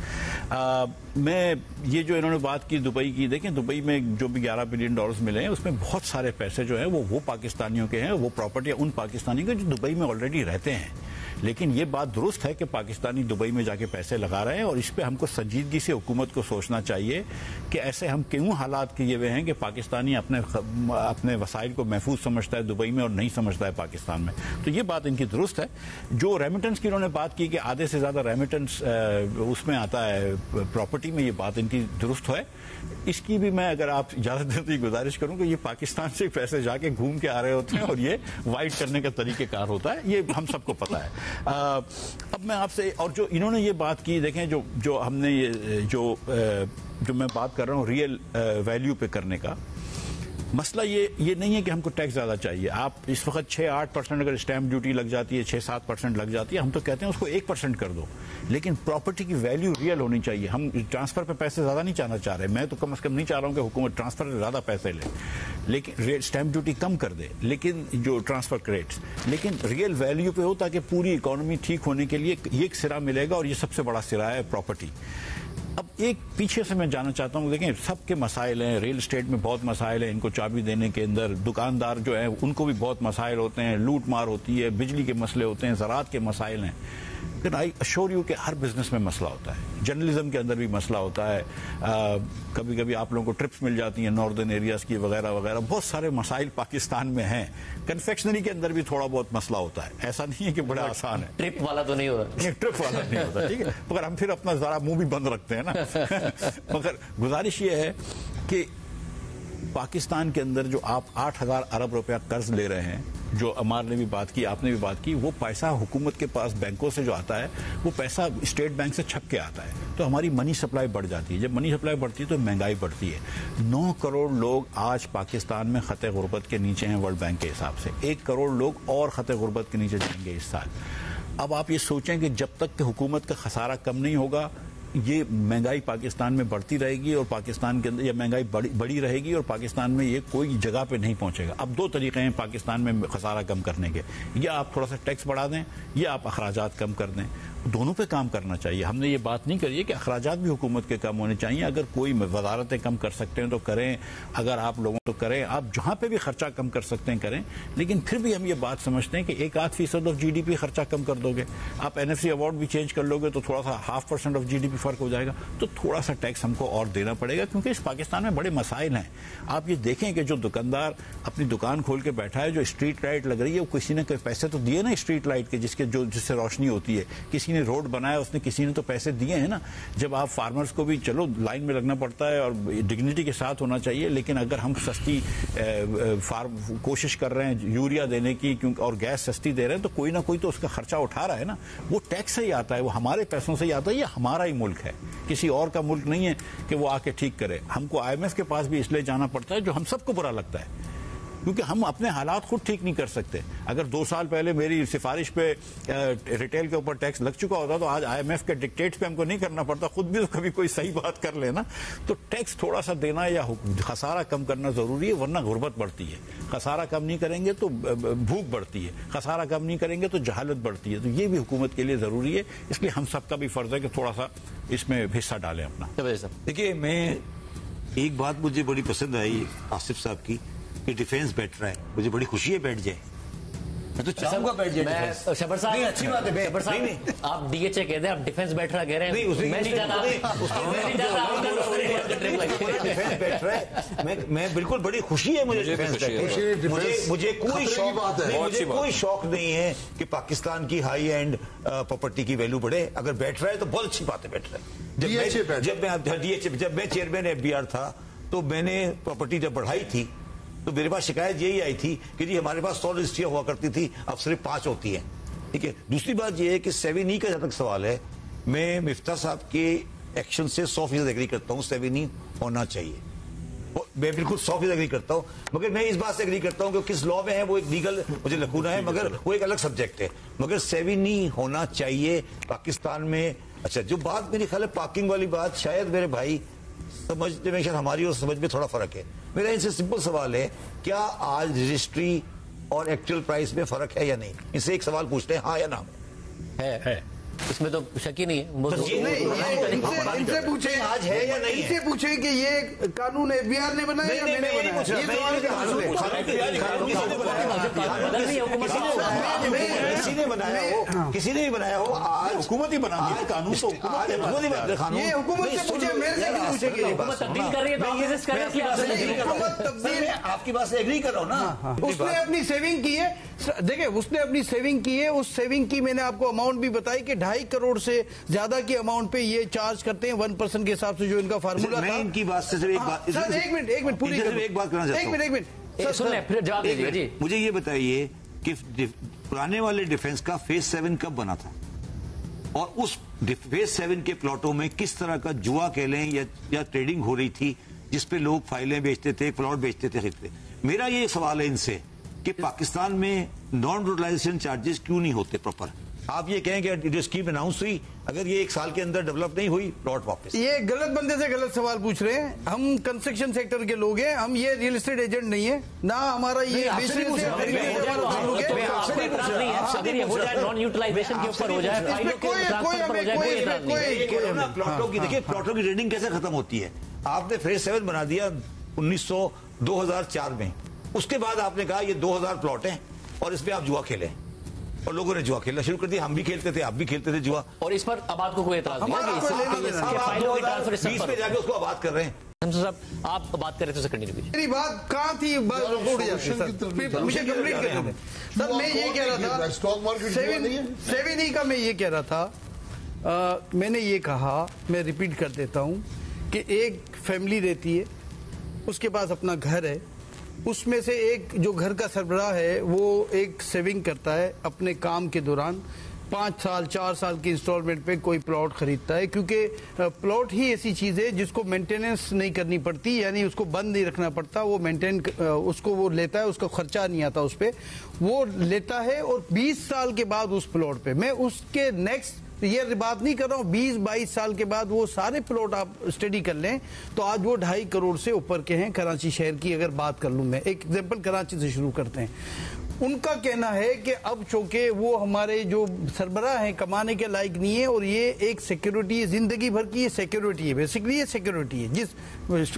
میں یہ جو انہوں نے بات کی دبئی کی، دیکھیں دبئی میں جو بھی $11 بلین ملے ہیں اس میں بہت سارے پیسے جو ہیں وہ پاکستانیوں کے ہیں، وہ پراپرٹی ان پاکستانیوں کے جو دبئی میں آلریڈی رہتے ہیں. لیکن یہ بات درست ہے کہ پاکستانی دبئی میں جا کے پیسے لگا رہے ہیں اور اس پہ ہم کو سنجیدگی سے حکومت کو سوچنا چاہیے کہ ایسے ہم کیوں حالات کیے ہوئے ہیں کہ پاکستانی اپنے وسائل کو محفوظ سمجھتا ہے دبئی میں اور نہیں سمجھتا ہے پاکستان میں. تو یہ بات ان کی درست ہے. جو ریمیٹنس کی انہوں نے بات کی کہ آدھے سے زیادہ ریمیٹنس اس میں آتا ہے پراپرٹی میں، یہ بات ان کی درست ہے. اس کی بھی میں اگر آپ اجازت دیں تو یہ گزارش کروں کہ یہ پاکستان سے پیسے جا کے گھوم کے آ رہے ہوتے ہیں اور یہ وائٹ کرنے کا طریقہ کار ہوتا ہے، یہ ہم سب کو پتا ہے. اب میں آپ سے، اور جو انہوں نے یہ بات کی، دیکھیں جو ہم نے یہ جو میں بات کر رہا ہوں ریئل ویلیو پہ کرنے کا مسئلہ، یہ نہیں ہے کہ ہم کو ٹیکس زیادہ چاہیے. آپ اس وقت 6-8% اگر اسٹیمپ ڈیوٹی لگ جاتی ہے، 6-7% لگ جاتی ہے، ہم تو کہتے ہیں اس کو 1% کر دو. لیکن پراپرٹی کی ویلیو ریئل ہونی چاہیے. ہم ٹرانسفر پہ پیسے زیادہ نہیں چاہنا چاہ رہے، میں تو کم از کم نہیں چاہ رہا ہوں کہ حکومت ٹرانسفر سے زیادہ پیسے لے، لیکن اسٹیمپ ڈیوٹی کم کر دے، لیکن جو ٹرانسفر ریٹس، لیکن ریئل ویلیو پہ ہو تاکہ پوری اکانومی ٹھیک ہونے کے لیے یہ ایک سرا ملے گا اور یہ سب سے بڑا سرا ہے پراپرٹی. اب ایک پیچھے سے میں جانا چاہتا ہوں، دیکھیں سب کے مسائل ہیں، ریل اسٹیٹ میں بہت مسائل ہیں، ان کو چابی دینے کے اندر دکاندار جو ہیں ان کو بھی بہت مسائل ہوتے ہیں، لوٹ مار ہوتی ہے، بجلی کے مسئلے ہوتے ہیں، زراعت کے مسائل ہیں. لیکن آئی اشور یو کہ ہر بزنس میں مسئلہ ہوتا ہے، جرنلزم کے اندر بھی مسئلہ ہوتا ہے. کبھی کبھی آپ لوگوں کو ٹرپس مل جاتی ہیں ناردرن ایریاز کی وغیرہ وغیرہ. بہت سارے مسائل پاکستان میں ہیں. کنفیکشنری کے اندر بھی تھوڑا بہت مسئلہ ہوتا ہے، ایسا نہیں ہے کہ بڑا آسان ہے. ٹرپ والا تو نہیں ہوتا، ٹرپ والا نہیں ہوتا، ٹھیک ہے، مگر ہم پھر اپنا ذرا منہ بھی بند رکھتے ہیں نا. مگر گزارش یہ ہے کہ پاکستان کے اندر جو آپ 8,000 ارب روپیہ قرض لے رہے ہیں، جو عمار نے بھی بات کی، آپ نے بھی بات کی، وہ پیسہ حکومت کے پاس بینکوں سے جو آتا ہے وہ پیسہ اسٹیٹ بینک سے چھپ کے آتا ہے. تو ہماری منی سپلائی بڑھ جاتی ہے. جب منی سپلائی بڑھتی ہے تو مہنگائی بڑھتی ہے. 9 کروڑ لوگ آج پاکستان میں خطے غربت کے نیچے ہیں ورلڈ بینک کے حساب سے. 1 کروڑ لوگ اور خطے غربت کے نیچے جائیں گے اس سال. اب آپ یہ سوچیں کہ جب تک کہ حکومت کا خسارہ کم نہیں ہوگا یہ مہنگائی پاکستان میں بڑھتی رہے گی اور پاکستان کے اندر یہ مہنگائی بڑی رہے گی اور پاکستان میں یہ کوئی جگہ پہ نہیں پہنچے گا. اب 2 طریقے ہیں پاکستان میں خسارہ کم کرنے کے، یا آپ تھوڑا سا ٹیکس بڑھا دیں یا آپ اخراجات کم کر دیں. دونوں پہ کام کرنا چاہیے. ہم نے یہ بات نہیں کری ہے کہ اخراجات بھی حکومت کے کم ہونے چاہیے. اگر کوئی وزارتیں کم کر سکتے ہیں تو کریں، اگر آپ لوگوں تو کریں، آپ جہاں پہ بھی خرچہ کم کر سکتے ہیں کریں. لیکن پھر بھی ہم یہ بات سمجھتے ہیں کہ 1-8% آف GDP خرچہ کم کر دو گے، آپ NFC ایوارڈ بھی چینج کر لو گے تو تھوڑا سا 0.5% آف GDP فرق ہو جائے گا. تو تھوڑا سا ٹیکس ہم کو اور دینا پڑے گا کیونکہ اس پاکستان میں بڑے مسائل ہیں. آپ یہ دیکھیں کہ جو دکاندار اپنی دکان کھول کے بیٹھا ہے، جو اسٹریٹ لائٹ لگ رہی ہے، وہ کسی نے پیسے تو دیے نا اسٹریٹ لائٹ کے، جس سے روشنی ہوتی ہے. کسی نے روڈ بنایا، اس نے کسی نے تو پیسے دیے ہیں نا. جب آپ فارمرز کو بھی چلو لائن میں لگنا پڑتا ہے اور ڈگنیٹی کے ساتھ ہونا چاہیے، لیکن اگر ہم سستی کوشش کر رہے ہیں یوریا دینے کی اور گیس سستی دے رہے ہیں تو کوئی نہ کوئی تو اس کا خرچہ اٹھا رہا ہے نا. وہ ٹیکس سے ہی آتا ہے، وہ ہمارے پیسوں سے ہی آتا ہے. یہ ہمارا ہی ملک ہے، کسی اور کا ملک نہیں ہے کہ وہ آ کے ٹھیک کرے. ہم کو IMF کے پاس بھی اس لیے جانا پڑتا ہے جو ہم سب کو برا لگتا ہے، کیونکہ ہم اپنے حالات خود ٹھیک نہیں کر سکتے. اگر 2 سال پہلے میری سفارش پہ ریٹیل کے اوپر ٹیکس لگ چکا ہوتا تو آج IMF کے ڈکٹیٹس پہ ہم کو نہیں کرنا پڑتا، خود بھی تو کبھی کوئی صحیح بات کر لینا. تو ٹیکس تھوڑا سا دینا یا خسارہ کم کرنا ضروری ہے، ورنہ غربت بڑھتی ہے. خسارہ کم نہیں کریں گے تو بھوک بڑھتی ہے، خسارہ کم نہیں کریں گے تو جہالت بڑھتی ہے. تو یہ بھی حکومت کے لیے ضروری ہے. اس لیے ہم سب کا بھی فرض ہے کہ تھوڑا سا اس میں حصہ ڈالیں اپنا. دیکھیے، میں ایک بات مجھے بڑی پسند آئی آصف صاحب کی کہ ڈیفینس بیٹھ رہا ہے. مجھے بڑی خوشی ہے بیٹھ جائے. میں تو چاہوں گا بیٹھ جائے. شبر صاحب، اچھی بات ہے. شبر صاحب آپ DHA کہہ دیں، آپ ڈیفینس بیٹھ رہا کہہ رہے ہیں. میں نہیں چاہتا ڈیفینس بیٹھ رہا ہے. میں بالکل بڑی خوشی ہے مجھے ڈیفینس بیٹھے. مجھے کوئی شوق نہیں ہے کہ پاکستان کی ہائی اینڈ پراپرٹی کی ویلو بڑھے. اگر بیٹھ رہا ہے تو بہت اچھی بات ہے بیٹھ رہا ہے. جب میں چیئرمین FBR تھا تو میں نے پراپرٹی جب بڑھائی تھی تو میرے پاس شکایت یہی آئی تھی کہ جی ہمارے پاس 100 رجسٹریاں ہوا کرتی تھی، اب صرف 5 ہوتی ہیں. ٹھیک ہے. دوسری بات یہ ہے کہ 7E کا جہاں تک سوال ہے، میں مفتاح صاحب کے ایکشن سے 100% ایگری کرتا ہوں. 7E ہونا چاہیے میں بالکل 100% ایگری کرتا ہوں, مگر میں اس بات سے ایگری کرتا ہوں کہ کس لا میں ہے وہ ایک لیگل مجھے لکھونا ہے, مگر وہ ایک الگ سبجیکٹ ہے. مگر سیوی نہیں ہونا چاہیے پاکستان میں. اچھا, جو بات میری خیال ہے پارکنگ والی بات, شاید میرے بھائی سمجھنے میں, شاید ہماری اور سمجھ میں تھوڑا فرق ہے. میرا ان سے سمپل سوال ہے, کیا آج رجسٹری اور ایکچوئل پرائس میں فرق ہے یا نہیں؟ ان سے ایک سوال پوچھتے ہیں, ہاں یا نہ ہے. اس میں تو شک ہی نہیں ہے. ان سے پوچھیں آج ہے یا نہیں, ان سے پوچھیں کہ یہ قانون ایف بی آر نے بنایا یا میں نے بنایا؟ کسی نے بھی بنایا ہو, آج حکومت ہی بنا ہے قانون. تو یہ حکومت سے پوچھے, میرے سے کیوں پوچھے گی؟ تبدیل کر رہی ہے تو آپ ریزسٹ کریں کہ حکومت تبدیل, آپ کی بات سے ایگری کر رہا ہوں نا. اس نے اپنی سیونگ کی ہے. دیکھیں, اس نے اپنی سیونگ کی ہے. اس سیونگ کی میں نے آپ کو اماؤنٹ بھی بتائی کہ 2.5 کروڑ سے زیادہ کی اماؤنٹ پہ یہ چارج کرتے ہیں 1% کے حساب سے, جو ان کا فارمولا تھا. میں ان کی بات سے صرف ایک بات, سر ایک منٹ پوری ایک بات کرنا چاہتا ہوں. ایک منٹ سن لیں پھر جواب دیجیے. جی مجھے یہ بتائیے کہ پرانے والے ڈیفنس کا فیز 7 کب بنا تھا, اور اس فیز 7 کے پلاٹوں میں کس طرح کا جوا کہہ لیں یا ٹریڈنگ ہو رہی تھی, جس پہ لوگ فائلیں بیچتے تھے, پلاٹ بیچتے تھے, خریدتے. میرا یہ سوال ہے ان سے کہ پاکستان میں نان یوٹیلائزیشن چارجز کیوں نہیں ہوتے پراپر؟ آپ یہ کہیں کہ جو اسکیم اناؤنس ہوئی, اگر یہ 1 سال کے اندر ڈیولپ نہیں ہوئی, پلاٹ واپس. یہ غلط بندے سے غلط سوال پوچھ رہے ہیں. ہم کنسٹرکشن سیکٹر کے لوگ ہیں, ہم یہ ریل اسٹیٹ ایجنٹ نہیں ہے, نہ ہمارا یہ بزنس ہے. پلاٹوں کی دیکھیے, پلاٹوں کی ریڈنگ کیسے ختم ہوتی ہے. آپ نے فیز 7 بنا دیا 2004 میں, اس کے بعد آپ نے کہا یہ 2000 پلاٹ ہیں اور اس پہ آپ جوا کھیلیں, اور لوگوں نے جوا کھیلنا شروع کر دیا. ہم بھی کھیلتے تھے, آپ بھی کھیلتے تھے جوا, اور اس پر اب آپ کو کوئی اعتراض نہیں آپ 2020 میں جا کے اس کو بات کر رہے ہیں. صاحب آپ بات کر رہے تھے, کنٹینیو کیجیے. میری بات کہاں تھی, مجھے کمپلیٹ کرنے دیں. سر میں یہ کہہ رہا تھا, سیونی کا میں یہ کہہ رہا تھا, میں نے یہ کہا, میں ریپیٹ کر دیتا ہوں کہ ایک فیملی رہتی ہے, اس کے پاس اپنا گھر ہے, اس میں سے ایک جو گھر کا سربراہ ہے وہ ایک سیونگ کرتا ہے اپنے کام کے دوران, 5 سال 4 سال کی انسٹالمنٹ پہ کوئی پلاٹ خریدتا ہے, کیونکہ پلاٹ ہی ایسی چیز ہے جس کو مینٹیننس نہیں کرنی پڑتی, یعنی اس کو بند نہیں رکھنا پڑتا, وہ مینٹین اس کو وہ لیتا ہے, اس کا خرچہ نہیں آتا اس پہ, وہ لیتا ہے. اور 20 سال کے بعد اس پلاٹ پہ, میں اس کے نیکسٹ یہ بات نہیں کر رہا ہوں, 20-22 سال کے بعد وہ سارے پلاٹ آپ اسٹڈی کر لیں تو آج وہ 2.5 کروڑ سے اوپر کے ہیں. کراچی شہر کی اگر بات کر لوں میں, ایک ایگزامپل کراچی سے شروع کرتے ہیں. ان کا کہنا ہے کہ اب چونکہ وہ ہمارے جو سربراہ ہیں کمانے کے لائق نہیں ہے, اور یہ ایک سیکیورٹی زندگی بھر کی, یہ سیکیورٹی ہے, بیسکلی یہ سیکیورٹی ہے جس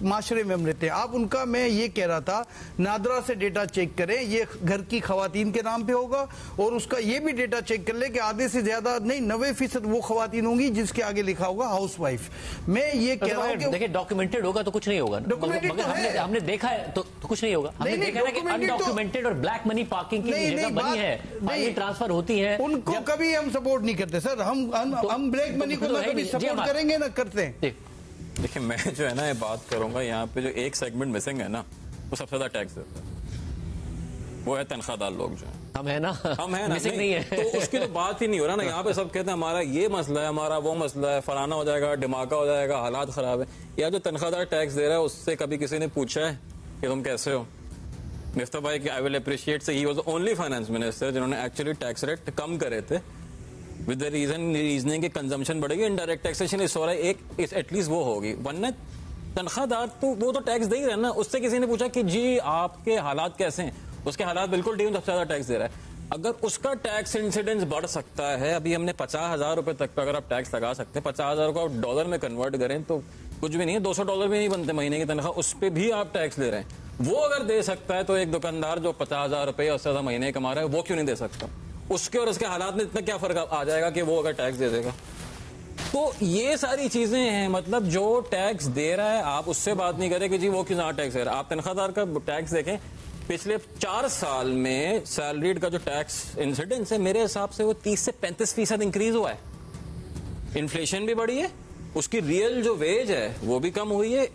معاشرے میں ہم رہتے ہیں. آپ ان کا, میں یہ کہہ رہا تھا, نادرا سے ڈیٹا چیک کریں, یہ گھر کی خواتین کے نام پہ ہوگا, اور اس کا یہ بھی ڈیٹا چیک کر لیں کہ آدھے سے زیادہ نہیں 90% وہ خواتین ہوں گی جس کے آگے لکھا ہوگا ہاؤس وائف. میں یہ کہہ رہا ہوں کہ دیکھیں ڈاکیومنٹڈ ہوگا تو کچھ نہیں ہوگا, مگر ہم نے دیکھا ہے تو کچھ نہیں ہوگا. ہم نے دیکھا ہے کہ انڈاکیومنٹڈ اور بلیک منی پارکنگ کی جگہ بنی ہے, فائلیں ٹرانسفر ہوتی ہیں, ان کو کبھی ہم سپورٹ نہیں کرتے سر. ہم بلیک منی کو نہ کبھی سپورٹ کریں گے نہ کرتے ہیں. دیکھیں میں جو ہے نا یہ بات کروں گا, یہاں پہ جو ایک سیگمنٹ مسنگ ہے نا, وہ سب سے زیادہ ٹیکس دیتا ہے, وہ ہے تنخواہ دار لوگ جو ہیں. ہم ہیں نا, ہم ہیں نا, نہیں ہے تو اس کی تو بات ہی نہیں ہو رہا نا. یہاں پہ سب کہتے ہیں ہمارا یہ مسئلہ ہے, ہمارا وہ مسئلہ ہے, فلانا ہو جائے گا, دھماکہ ہو جائے گا, حالات خراب ہے. یا جو تنخواہ دار ٹیکس دے رہا ہے, اس سے کبھی کسی نے پوچھا ہے کہ تم کیسے ہو؟ مفتہ بھائی کہ آئی ول اپریشیٹ سے, he was the only finance minister جنہوں نے ایکچولی ٹیکس ریٹ کم کرے تھے ود دا ریزننگ کہ کنزمپشن بڑھے گی, انڈائریکٹ ٹیکسیشن اس طرح ایک ایٹ لیسٹ وہ ہوگی. ورنہ تنخواہ دار تو وہ تو ٹیکس دے ہی رہا نا. اس سے کسی نے پوچھا کہ جی آپ کے حالات کیسے ہیں, اس کے حالات بالکل ٹھیک, سب سے زیادہ ٹیکس دے رہا ہے. اگر اس کا ٹیکس انسیڈنس بڑھ سکتا ہے, ابھی ہم نے 50,000 روپے تک کا اگر آپ ٹیکس لگا سکتے ہیں, 50,000 کو آپ ڈالر میں کنورٹ کریں تو کچھ بھی نہیں ہے, $200 بھی نہیں بنتے مہینے کی تنخواہ, اس پہ بھی آپ ٹیکس لے رہے ہیں. وہ اگر دے سکتا ہے تو ایک دکاندار جو 50,000 روپے اس سے زیادہ مہینے کما رہا ہے, وہ کیوں نہیں دے سکتا؟ اس کے اور اس کے حالات میں اتنا کیا فرق آ جائے گا کہ وہ اگر ٹیکس دے دے گا. تو یہ ساری چیزیں ہیں, مطلب جو ٹیکس دے رہا ہے آپ اس سے بات نہیں کریں کہ جی وہ کیوں نہ ٹیکس دے رہا ہے. آپ تنخواہ دار کا ٹیکس دیکھیں, پچھلے 4 سال میں سیلریڈ کا جو ٹیکس انسیڈنس ہے میرے حساب سے وہ 30 سے 35% انکریز ہوا ہے. انفلیشن بھی بڑھی ہے, اس کی ریئل جو ویج ہے وہ بھی کم ہوئی ہے,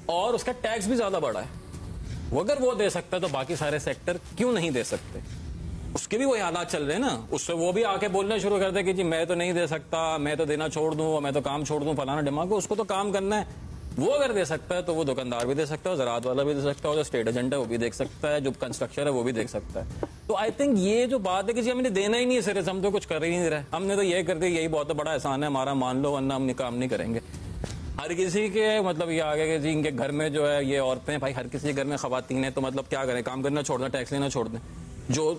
اور اس کا ٹیکس بھی زیادہ بڑھا ہے. وہ اگر وہ دے سکتا ہے تو باقی سارے سیکٹر کیوں نہیں دے سکتے؟ اس کے بھی وہی حالات چل رہے ہیں نا. اس سے وہ بھی آ کے بولنا شروع کر دے کہ جی میں تو نہیں دے سکتا, میں تو دینا چھوڑ دوں, میں تو کام چھوڑ دوں, فلانا ڈماغ. اس کو تو کام کرنا ہے, وہ اگر دے سکتا ہے تو وہ دکاندار بھی دے سکتا ہے, زراعت والا بھی دے سکتا ہے, اور جو اسٹیٹ ایجنٹ ہے وہ بھی دیکھ سکتا ہے, جو کنسٹرکشن ہے وہ بھی دیکھ سکتا ہے. تو آئی تھنک یہ جو بات ہے کہ جی ہم نے دینا ہی نہیں ہے سر, ہم تو کچھ کر ہی نہیں رہے, ہم نے تو یہ کر دیا, یہی بہت بڑا احسان ہے ہمارا, مان لو, ورنہ ہم کام نہیں کریں گے. ہر کسی کے مطلب یہ آگے کہ جی ان کے گھر میں جو ہے یہ عورتیں, بھائی ہر کسی کے گھر میں خواتین ہیں, تو مطلب کیا کریں, کام کرنا چھوڑ دیں, ٹیکس لینا چھوڑ دیں. جو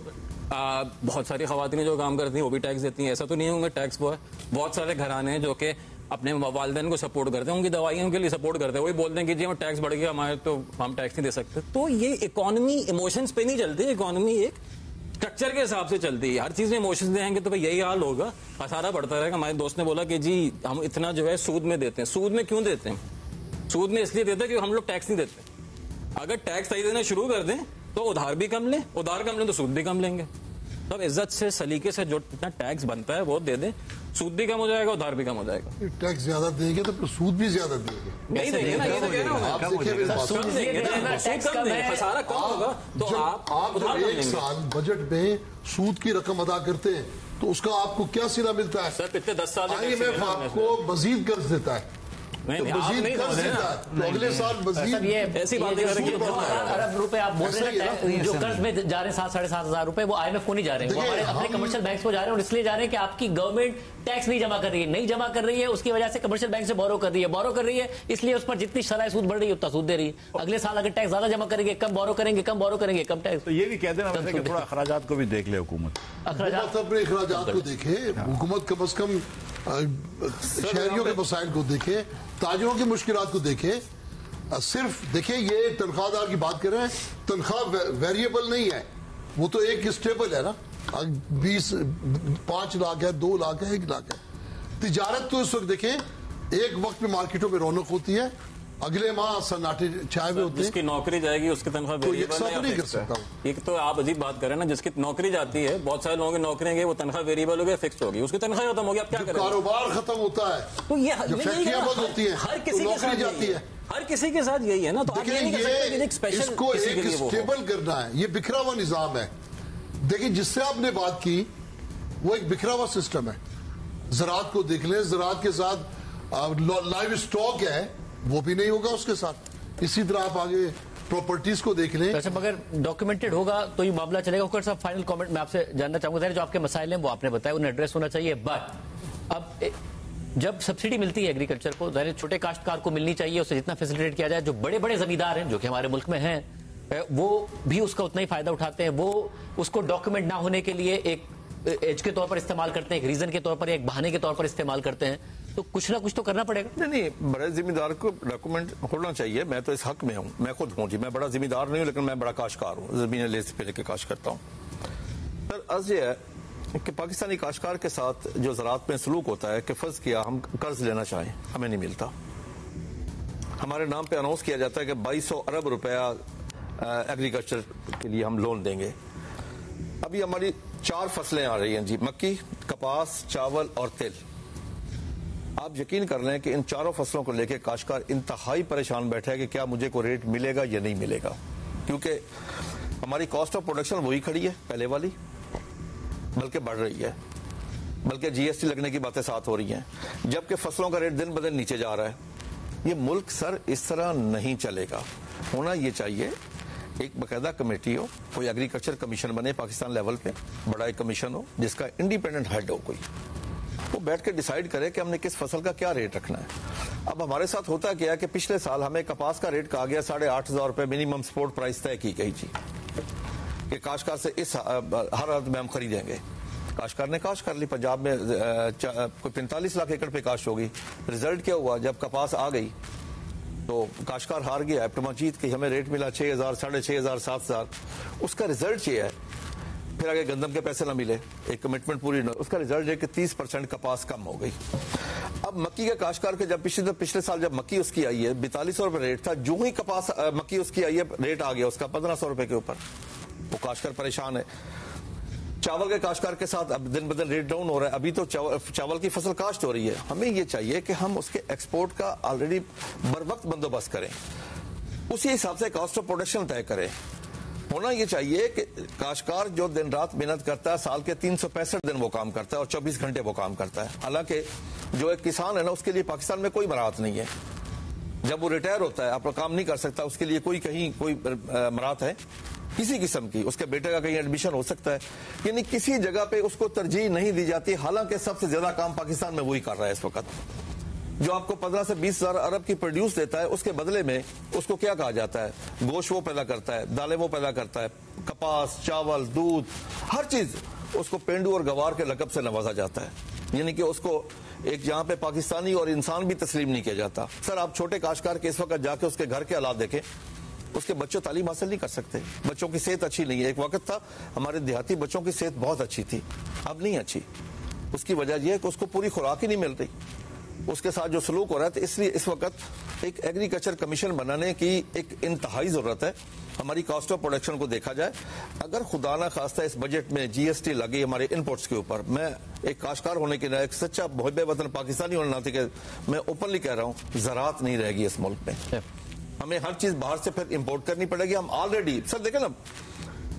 بہت ساری خواتین جو کام کرتی ہیں وہ بھی ٹیکس دیتی ہیں, ایسا تو نہیں ہوں گے ٹیکس وہ ہے. بہت سارے گھرانے ہیں جو کہ اپنے والدین کو سپورٹ کرتے ہیں, ان کی دوائیوں کے لیے سپورٹ کرتے ہیں, وہی بولتے ہیں کہ جی ہم ٹیکس بڑھ گیا ہمارے تو ہم ٹیکس نہیں دے سکتے. تو یہ اکانومی ایموشنز پہ نہیں چلتی, اکانومی ایک اسٹرکچر کے حساب سے چلتی ہے. ہر چیز میں ایموشنز دیں گے تو بھائی یہی حال ہوگا, خسارہ بڑھتا رہے گا. ہمارے دوست نے بولا کہ جی ہم اتنا جو ہے سود میں دیتے ہیں. سود میں کیوں دیتے ہیں؟ سود میں اس لیے دیتے ہیں کہ ہم لوگ ٹیکس نہیں دیتے. اگر ٹیکس صحیح دینا شروع کر دیں تو ادھار بھی کم لیں, ادھار کم لیں تو سود بھی کم لیں گے. تب عزت سے سلیقے سے جو اتنا ٹیکس بنتا ہے وہ دے دیں, سود بھی کم ہو جائے گا, ادھار بھی کم ہو جائے گا. ٹیکس زیادہ دیں گے تو پھر سود بھی زیادہ دیں گے. نہیں دیں گے نا, یہ تو کہہ رہا ہوں, سود دیں گے نا, سود کم دیں, خسارہ کم ہوگا تو آپ جب ایک سال بجٹ میں سود کی رقم ادا کرتے ہیں تو اس کا آپ کو کیا صلہ ملتا ہے؟ سر پچھلے 10 سال IMF آپ کو مزید قرض دیتا ہے, مزید قرض دیتا ہے, تو اگلے سال مزید ایسی باتیں کر رہے ہیں. ارب روپے آپ بول رہے ہیں جو قرض میں جا رہے ہیں 7,500 روپے, وہ IMF کو نہیں جا رہے ہیں, وہ ہمارے اپنے کمرشل بینکس کو جا رہے ہیں, اور اس لیے جا رہے ہیں کہ آپ کی گورنمنٹ ٹیکس نہیں جمع کر رہی ہے, نہیں جمع کر رہی ہے, اس کی وجہ سے کمرشل بینک سے بورو کر رہی ہے, اس لیے اس پر جتنی شرح سود بڑھ رہی ہے اتنا سود دے رہی ہے. اگلے سال اگر ٹیکس زیادہ جمع کریں گے, کم بورو کریں گے, کم ٹیکس. تو یہ بھی کہہ دینا کہ تھوڑا اخراجات کو بھی دیکھ لے حکومت, اپنے اخراجات کو دیکھے حکومت, کم از کم شہریوں کے مسائل کو دیکھے, تاجروں کی مشکلات کو دیکھے. صرف دیکھیں یہ تنخواہ دار کی بات کر رہے ہیں, تنخواہ ویریبل نہیں ہے, وہ تو ایک اسٹیبل ہے نا, 5 لاکھ ہے, 2 لاکھ ہے, 1 لاکھ ہے. تجارت تو اس وقت دیکھیں ایک وقت میں مارکیٹوں میں رونق ہوتی ہے, اگلے ماہ سناٹے چھائے ہوئے ہوتے ہیں. جس کی نوکری جائے گی اس کی تنخواہ نہیں کر سکتا. ایک تو آپ عجیب بات کر رہے ہیں نا, جس کی نوکری جاتی ہے, بہت سارے لوگوں کی نوکریاں گئی, وہ تنخواہ ویریبل ہو گئی, فکس ہوگی, اس کی تنخواہ ختم ہوگی, آپ کیا کریں؟ کاروبار ختم ہوتا ہے, تو یہ فیکٹریاں بند ہوتی ہیں, ہر کسی کے ساتھ جاتی ہے, ہر کسی کے ساتھ یہی ہے نا. تو اس کو ایک اسٹیبل کرنا ہے, یہ بکھرا ہوا نظام ہے. دیکھیں جس سے آپ نے بات کی وہ ایک بکھرا ہوا سسٹم ہے. زراعت کو دیکھ لیں, زراعت کے ساتھ لائیو اسٹاک ہے, وہ بھی نہیں ہوگا اس کے ساتھ. اسی طرح آپ آگے پراپرٹیز کو دیکھ لیں. اچھا, مگر ڈاکیومنٹڈ ہوگا تو یہ معاملہ چلے گا. حکر صاحب فائنل کامنٹ میں آپ سے جاننا چاہوں گا, جو آپ کے مسائل ہیں وہ آپ نے بتایا, انہیں ایڈریس ہونا چاہیے. بٹ اب جب سبسڈی ملتی ہے ایگریکلچر کو, ظاہر چھوٹے کاشتکار کو ملنی چاہیے, اسے جتنا فیسیلیٹ کیا جائے. جو بڑے بڑے زمیندار ہیں جو کہ ہمارے ملک میں ہیں, وہ بھی اس کا اتنا ہی فائدہ اٹھاتے ہیں. وہ اس کو ڈاکیومنٹ نہ ہونے کے لیے ایک ایج کے طور پر استعمال کرتے ہیں, ایک ریزن کے طور پر, ایک بہانے کے طور پر استعمال کرتے ہیں. تو کچھ نہ کچھ تو کرنا پڑے گا. نہیں, بڑے ذمہ دار کو ڈاکومنٹ ہونا چاہیے. میں تو اس حق میں ہوں, میں خود ہوں جی, میں بڑا ذمہ دار نہیں ہوں, لیکن میں بڑا کاشتکار ہوں, زمینیں لے سے پہلے کے کاش کرتا ہوں. سر عرض یہ ہے کہ پاکستانی کاشتکار کے ساتھ جو زراعت میں سلوک ہوتا ہے کہ فرض کیا ہم قرض لینا چاہیں, ہمیں نہیں ملتا. ہمارے نام پہ اناؤنس کیا جاتا ہے کہ 2200 ارب روپیہ ایگریکلچر کے لیے ہم لون دیں گے. ابھی ہماری 4 فصلیں آ رہی ہیں جی, مکی, کپاس, چاول اور تل. آپ یقین کر لیں کہ ان 4 فصلوں کو لے کے کاشتکار انتہائی پریشان بیٹھا ہے کہ کیا مجھے کوئی ریٹ ملے گا یا نہیں ملے گا, کیونکہ ہماری کاسٹ آف پروڈکشن وہی کھڑی ہے پہلے والی, بلکہ بڑھ رہی ہے, بلکہ GST لگنے کی باتیں ساتھ ہو رہی ہیں, جبکہ فصلوں کا ریٹ دن بدن نیچے جا رہا ہے. یہ ملک سر اس طرح نہیں چلے گا. ہونا یہ چاہیے ایک باقاعدہ کمیٹی ہو, کوئی ایگریکلچر کمیشن بنے پاکستان لیول پہ, بڑا ایک کمیشن ہو جس کا انڈیپینڈنٹ ہیڈ ہو, کوئی وہ بیٹھ کے ڈیسائیڈ کرے کہ ہم نے کس فصل کا کیا ریٹ رکھنا ہے. اب ہمارے ساتھ ہوتا کیا ہے کہ پچھلے سال ہمیں کپاس کا ریٹ کہا گیا 8,500 روپے منیمم سپورٹ پرائس طے کی گئی تھی کہ کاشتکار سے اس ہر حالت میں ہم خریدیں گے. کاشتکار نے کاشت کر لی, پنجاب میں کوئی 45 لاکھ ایکڑ پہ کاشت ہوگی. رزلٹ کیا ہوا, جب کپاس آ گئی تو کاشتکار ہار گیا, ایپٹما جیت کے ہمیں ریٹ ملا 6,000, 6,500, 7,000. اس کا رزلٹ یہ ہے, پھر آگے گندم کے پیسے نہ ملے, ایک کمٹمنٹ پوری نہ, اس کا رزلٹ ہے کہ 30% کپاس کم ہو گئی. اب مکی کے کاشتکار کے جب پچھلے سال جب مکی اس کی آئی ہے 4200 روپے ریٹ تھا, جو ہی کپاس مکی اس کی آئی ہے ریٹ آ گیا اس کا 1500 روپے کے اوپر. وہ کاشتکار پریشان ہے. چاول کے کاشتکار کے ساتھ اب دن بدن ریٹ ڈاؤن ہو رہا ہے. ابھی تو چاول کی فصل کاشت ہو رہی ہے. ہمیں یہ چاہیے کہ ہم اس کے ایکسپورٹ کا آلریڈی بر وقت بندوبست کریں, اسی حساب سے کاسٹ آف پروڈکشن طے کریں. ہونا یہ چاہیے کہ کاشتکار جو دن رات محنت کرتا ہے, سال کے 365 دن وہ کام کرتا ہے اور 24 گھنٹے وہ کام کرتا ہے. حالانکہ جو ایک کسان ہے نا, اس کے لیے پاکستان میں کوئی مراحت نہیں ہے. جب وہ ریٹائر ہوتا ہے اپنا کام نہیں کر سکتا, اس کے لیے کوئی مرات ہے کسی قسم کی, اس کے بیٹے کا کہیں ایڈمیشن ہو سکتا ہے, یعنی کسی جگہ پہ اس کو ترجیح نہیں دی جاتی, حالانکہ سب سے زیادہ کام پاکستان میں وہی کر رہا ہے اس وقت. جو آپ کو 15 سے 20 ہزار ارب کی پروڈیوس دیتا ہے, اس کے بدلے میں اس کو کیا کہا جاتا ہے, گوشت وہ پیدا کرتا ہے, دالیں وہ پیدا کرتا ہے, کپاس, چاول, دودھ, ہر چیز اس کو پینڈو اور گوار کے لقب سے نوازا جاتا ہے. یعنی کہ اس کو ایک جہاں پہ پاکستانی اور انسان بھی تسلیم نہیں کیا جاتا. سر آپ چھوٹے کاشتکار کے اس وقت جا کے اس کے گھر کے حالات دیکھیں, اس کے بچوں تعلیم حاصل نہیں کر سکتے, بچوں کی صحت اچھی نہیں ہے. ایک وقت تھا ہمارے دیہاتی بچوں کی صحت بہت اچھی تھی, اب نہیں اچھی. اس کی وجہ یہ ہے کہ اس کو پوری خوراک ہی نہیں مل رہی, اس کے ساتھ جو سلوک ہو رہا ہے. اس لیے اس وقت ایک ایگریکلچر کمیشن بنانے کی ایک انتہائی ضرورت ہے. ہماری کاسٹ آف پروڈکشن کو دیکھا جائے, اگر خدا نہ خواستہ اس بجٹ میں جی ایس ٹی لگی ہمارے انپوٹس کے اوپر, میں ایک کاشتکار ہونے کے لیے, ایک سچا محب وطن پاکستانی ہونے ناطے کہ میں اوپنلی کہہ رہا ہوں, زراعت نہیں رہے گی اس ملک میں. ہمیں ہر چیز باہر سے پھر امپورٹ کرنی پڑے گی. ہم آلریڈی سر دیکھیں نا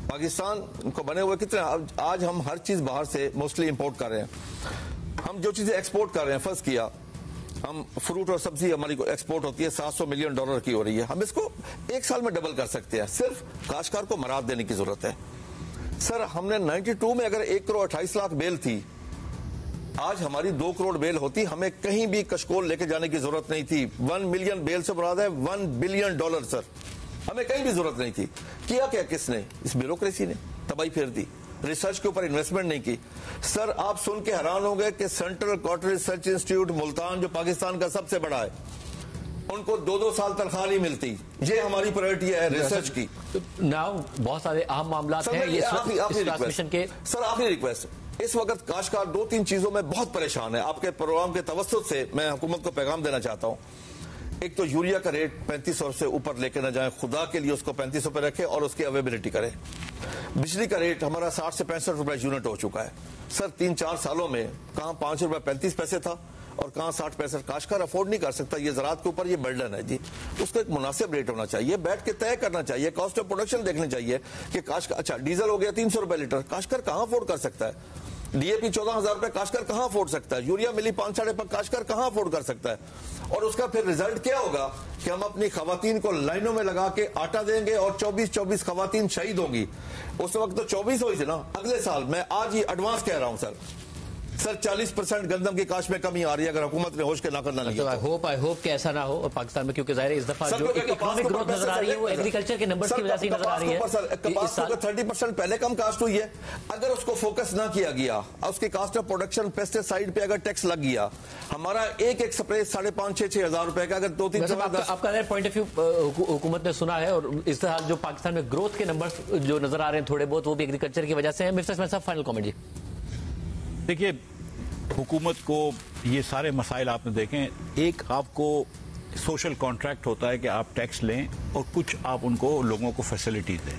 پاکستان کو بنے ہوئے کتنے, آج ہم ہر چیز باہر سے موسٹلی امپورٹ کر رہے ہیں. ہم جو چیزیں ایکسپورٹ کر رہے ہیں, فرض کیا ہم فروٹ اور سبزی ہماری ایکسپورٹ ہوتی ہے $700 ملین کی ہو رہی ہے, ہم اس کو ایک سال میں ڈبل کر سکتے ہیں. صرف کاشتکار کو مراد دینے کی ضرورت ہے. سر ہم نے 92 میں اگر 1 کروڑ 28 لاکھ بیل تھی, آج ہماری 2 کروڑ بیل ہوتی, ہمیں کہیں بھی کشکول لے کے جانے کی ضرورت نہیں تھی. 1 ملین بیل سے مراد ہے $1 بلین. سر ہمیں کہیں بھی ضرورت نہیں تھی. کیا کس نے, اس بیوروکریسی نے تباہی پھیر دی, ریسرچ کے اوپر انویسٹمنٹ نہیں کی. سر آپ سن کے حیران ہوں گے کہ central cotton research institute Multan جو پاکستان کا سب سے بڑا ہے, ان کو 2 سال تنخواہ نہیں ملتی. یہ ہماری پرائرٹی ہے ریسرچ کی. بہت سارے اہم معاملات ہیں. سر آخری ریکویسٹ, اس وقت کاشتکار 2-3 چیزوں میں بہت پریشان ہے. آپ کے پروگرام کے توسط سے میں حکومت کو پیغام دینا چاہتا ہوں. ایک تو یوریا کا ریٹ 3500 سے اوپر لے کے نہ جائیں, خدا کے لیے اس کو 3500 پہ رکھے اور اس کی اویلیبلٹی کرے. بجلی کا ریٹ ہمارا 60 سے 65 روپے یونٹ ہو چکا ہے. سر 3-4 سالوں میں کہاں 5 روپے 35 پیسے تھا اور کہاں 60 پیسے. کاشتکار افورڈ نہیں کر سکتا. یہ زراعت کے اوپر یہ برڈن ہے جی. اس کو ایک مناسب ریٹ ہونا چاہیے, بیٹھ کے طے کرنا چاہیے, کاسٹ آف پروڈکشن دیکھنی چاہیے کہ کاشتکار, اچھا ڈیزل ہو گیا 300 روپے لیٹر, کاشتکار کہاں افورڈ کر سکتا ہے. ڈی اے پی 14,000 روپے کاشتکار کہاں افورڈ سکتا ہے. یوریا ملی 5-5.5 کاشتکار کہاں افورڈ کر سکتا ہے. اور اس کا پھر ریزلٹ کیا ہوگا کہ ہم اپنی خواتین کو لائنوں میں لگا کے آٹا دیں گے اور 24 خواتین شہید ہوں گی. اس وقت تو 24 ہوئی تھی نا. اگلے سال میں آج ہی ایڈوانس کہہ رہا ہوں سر 40% گندم کی کاشت میں کمی آ رہی ہے اگر حکومت نے ہوش کے نہ کرنا نہیں. آئی ہوپ کہ ایسا نہ ہو پاکستان میں, کیونکہ ظاہر ہے اس دفعہ جو اکنامک گروتھ نظر آ رہی ہے وہ ایگریکلچر کے نمبرز کی وجہ سے نظر آ رہی ہے. کپاس کو 30% پہلے کم کاسٹ ہوئی ہے. اگر اس کو فوکس نہ کیا گیا, اس کی کاسٹ آف پروڈکشن پیسٹی سائڈ پہ اگر ٹیکس لگ گیا, ہمارا ایک سپرے 5,500-6,000 ہزار روپے کا, اگر 2-3 آپ کا پوائنٹ آف ویو حکومت نے سنا ہے, اور اس طرح جو پاکستان میں گروتھ کے نمبرز جو نظر آ رہے ہیں تھوڑے بہت, وہ بھی ایگریکلچر کی وجہ سے ہیں. مفتی اسماعیل صاحب فائنل کامنٹ جی. دیکھیے حکومت کو یہ سارے مسائل آپ نے دیکھیں, ایک آپ کو سوشل کانٹریکٹ ہوتا ہے کہ آپ ٹیکس لیں اور کچھ آپ ان کو لوگوں کو فیسلٹیز دیں.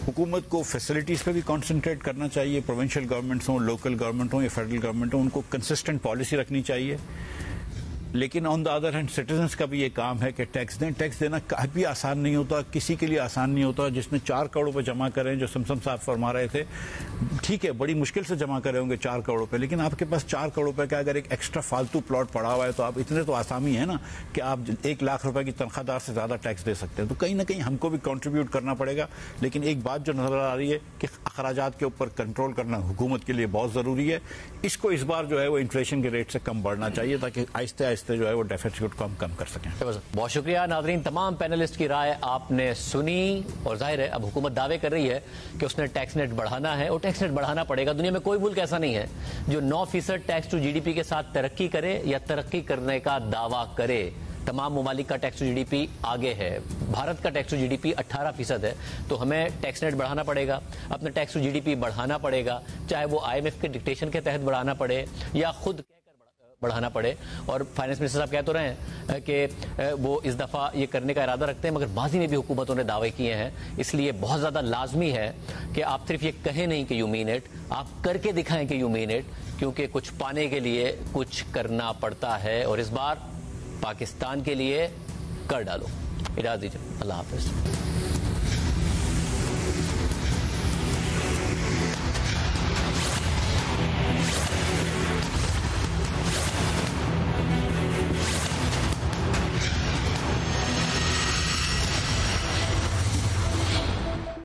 حکومت کو فیسلٹیز پہ بھی کانسنٹریٹ کرنا چاہیے, پروونشل گورنمنٹس ہوں, لوکل گورنمنٹ ہوں یا فیڈرل گورنمنٹ ہوں, ان کو کنسسٹنٹ پالیسی رکھنی چاہیے. لیکن آن دا ادر ہینڈ سٹیزنس کا بھی یہ کام ہے کہ ٹیکس دیں. ٹیکس دینا بھی آسان نہیں ہوتا, کسی کے لیے آسان نہیں ہوتا. جس نے 4 کروڑ روپے جمع کریں, جو سمسم صاحب فرما رہے تھے, ٹھیک ہے بڑی مشکل سے جمع کرے ہوں گے 4 کروڑ روپے, لیکن آپ کے پاس 4 کروڑ روپے کا اگر ایک ایکسٹرا فالتو پلاٹ پڑا ہوا ہے تو آپ اتنے تو آسامی ہے نا کہ آپ 1 لاکھ روپے کی تنخواہ دار سے زیادہ ٹیکس دے سکتے ہیں. تو کہیں نہ کہیں ہم کو بھی کنٹریبیوٹ کرنا پڑے گا. لیکن ایک بات جو نظر آ رہی ہے کہ اخراجات کے اوپر کنٹرول کرنا حکومت کے لیے بہت ضروری ہے. اس کو اس بار جو ہے وہ انفلیشن کے ریٹ سے کم بڑھنا چاہیے تاکہ آہستہ آہستہ جو ہے وہ ڈیفیسٹ کم کر سکیں. بہت شکریہ ناظرین, تمام پینلسٹ کی رائے آپ نے سنی, اور ظاہر ہے اب حکومت دعوے کر رہی ہے کہ اس نے ٹیکس نیٹ بڑھانا ہے, اور ٹیکس نیٹ بڑھانا پڑے گا. دنیا میں کوئی ملک ایسا نہیں ہے جو 9% tax to G D P کے ساتھ ترقی کرے یا ترقی کرنے کا دعویٰ کرے. تمام ممالک کا tax to G D P آگے ہے. بھارت کا tax to G D P 18% ہے, تو ہمیں ٹیکس نیٹ بڑھانا پڑے گا, اپنا tax to G D P بڑھانا پڑے گا, چاہے وہ IMF کے ڈکٹیشن کے تحت بڑھانا پڑے یا خود بڑھانا پڑے. اور فائنانس منسٹر صاحب کہہ تو رہے ہیں کہ وہ اس دفعہ یہ کرنے کا ارادہ رکھتے ہیں, مگر ماضی میں بھی حکومتوں نے دعوے کیے ہیں. اس لیے بہت زیادہ لازمی ہے کہ آپ صرف یہ کہیں نہیں کہ یو مین اٹ, آپ کر کے دکھائیں کہ یو مین اٹ, کیونکہ کچھ پانے کے لیے کچھ کرنا پڑتا ہے. اور اس بار پاکستان کے لیے کر ڈالو. اجازت دیجیے, اللہ حافظ.